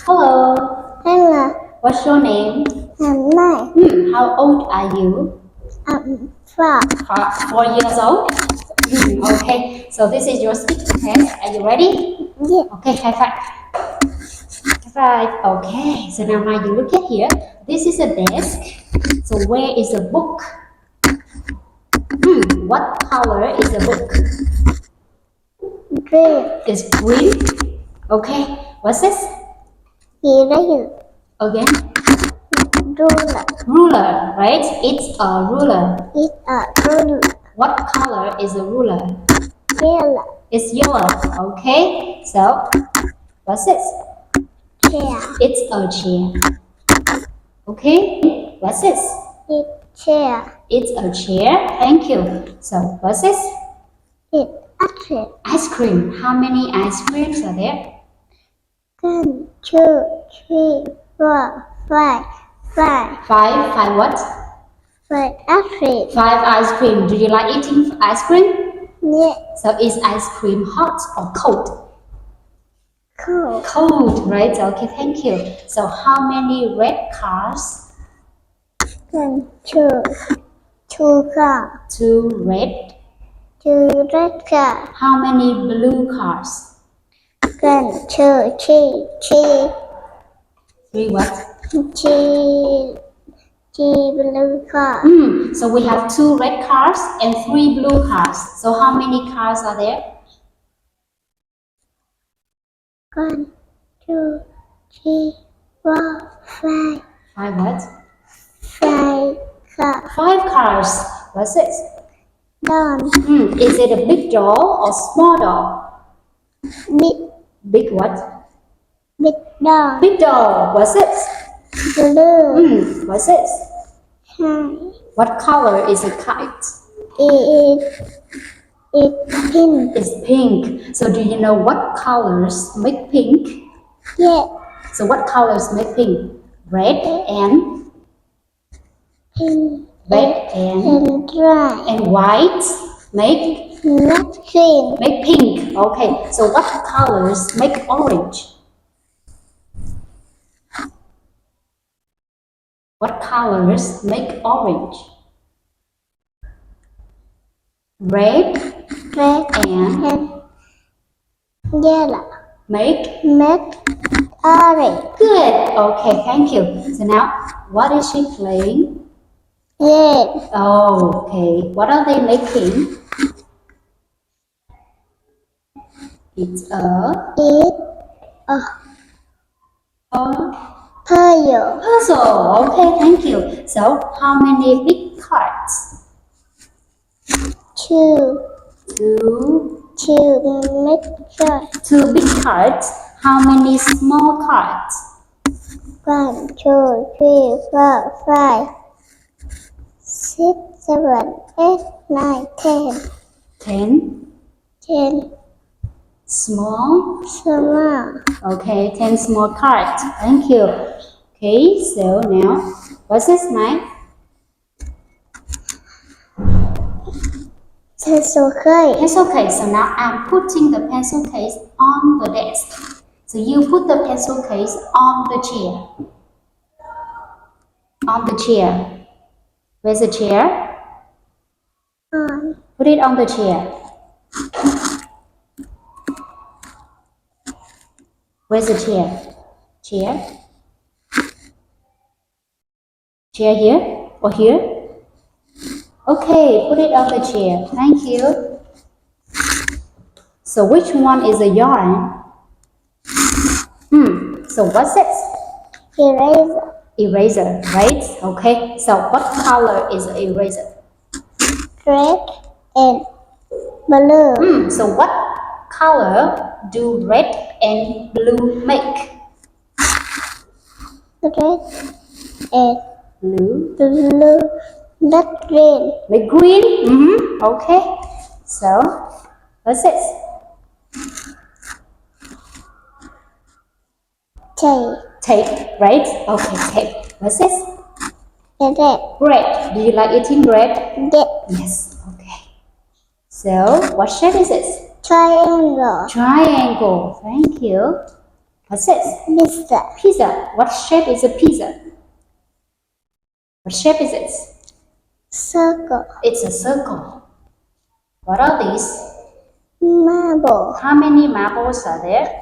Hello, Hello, what's your name? Nhật Mai. How old are you? I'm four. 4 years old? Okay, so this is your speaking test. Are you ready? Yeah. Okay, high five. High five. Okay, so now you look at here. This is a desk. So where is the book? What color is the book? Green. It's green. Okay, what's this? Eraser. Again? Ruler. Ruler, right? It's a ruler. It's a ruler. What color is a ruler? Yellow. It's yellow. Okay, so what's this? Chair. It's a chair. Okay, what's this? It's chair. It's a chair. Thank you. So what's this? It's a chair. Ice cream. How many ice creams are there? 1, 2, 3, 4, 5. 5. Five what? 5 ice Five ice cream. Do you like eating ice cream? Yeah. So is ice cream hot or cold? Cool. Cold, right? Okay, thank you. So how many red cars? 1, 2. 2 car. Two red. 2 red car. How many blue cars? 1, 2, 3. 3. Three what? 3 blue car. So we have two red cars and three blue cars. So how many cars are there? 1, 2, 3, 4, 5. Five what? 5 car. Five cars. What's it? Down. Is it a big doll or small doll? Big. Big what? Big down. Big doll. What's it? Blue. What's it? Hi. What color is a kite? It's pink. It's pink. So do you know what colors make pink? Yeah. So what colors make pink? Red and Pink. red And dry. and white make Not green. pink. Okay. So what colors make orange? What colors make orange? Red Red and and yellow. make Orange. good. Okay, thank you. So now, what is she playing? Red. Oh, okay. What are they making? It's a Pearl. puzzle. Okay, thank you. So, how many big cards? 2. Two. 2 mixture. Two big cards. How many small cards? 1, 2, 3, 4, 5, 6, 7, 8, 9, 10. 10. 10 Small. small. Okay, 10 small cards. Thank you. Okay, so now, what's this, Mike? Pencil case. Pencil case. So now I'm putting the pencil case on the desk. So you put the pencil case on the chair. On the chair. Where's the chair? On. Put it on the chair. Where's the chair? Chair? Chair here or here? Okay, put it on the chair. Thank you. So which one is a yarn? So what's this? Eraser. Eraser, right? Okay, so what color is the eraser? Red and blue. So what color do red and blue make? Red and Blue. blue. Not green. Make green? Okay, so what's this? Tape. Tape, right? Okay, tape. What's this? And red. Bread. Do you like eating bread? Red. Yes. Okay. So, what shape is this? Triangle. Triangle. Thank you. What's this? Pizza. Pizza. What shape is a pizza? What shape is it? Circle. It's a circle. What are these? Marble. How many marbles are there?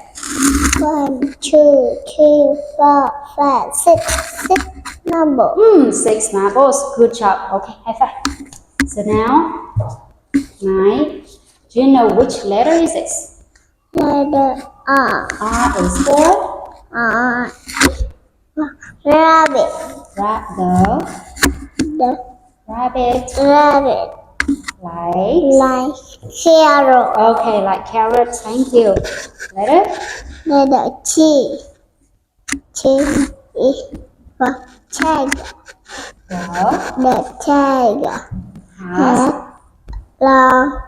1, 2, 3, 4, 5, 6. 6 marble. 6 marbles. Good job. Okay, high five. So now, Mai, do you know which letter is this? Letter R. R is for R. Rabbit. The rabbit. rabbit. Like Carrot. okay, like carrot. Thank you. Letter Letter T. T is for tiger. The tiger has has long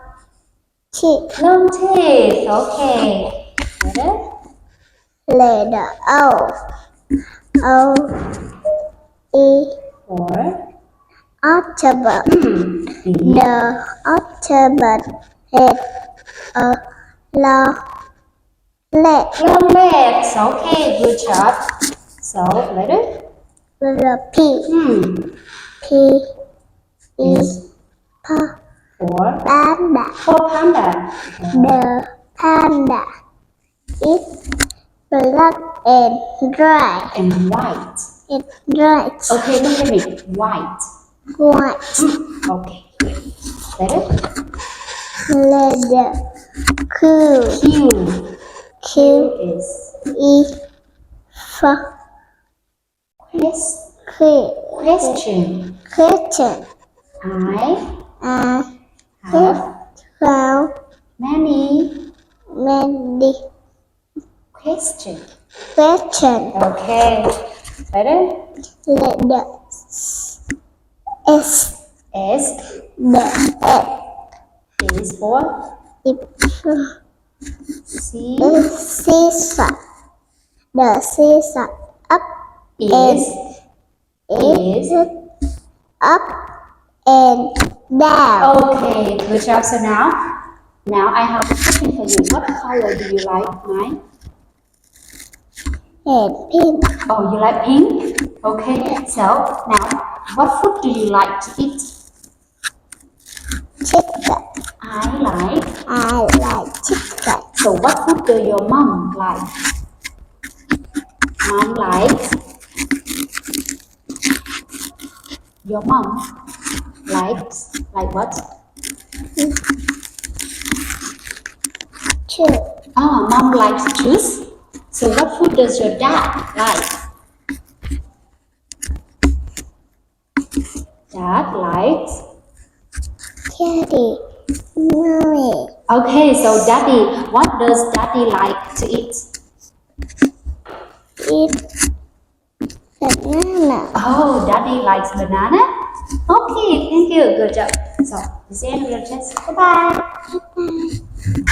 teeth. long teeth. Okay. Letter Letter O. O is for octopus. B. The octopus has a long leg. Long legs. Okay, good job. So letter Letter P. P is for panda. panda. The panda is black and dry. And white. It's dry. Okay, look at me. White. White. Okay. Letter Letter Q. Q. Q Is for question. question. I I have found many questions. question. Okay. Letter Letter S. S The S is for C seesaw. The seesaw up is up and down. okay. Good job. So now I have a question for you. What color do you like, Mai? And pink. Oh, you like pink? Okay. So now, what food do you like to eat? Chicken. I I like chicken. So what food do your mom like? Mom likes. Your mom likes like what? Two. Oh, mom likes juice. So what food does your dad like? Dad likes. Daddy. Mommy. Okay, so daddy, what does daddy like to eat? Eat banana. Oh, daddy likes banana? Okay, thank you. Good job. So, this is the end of your test. Bye-bye. Bye.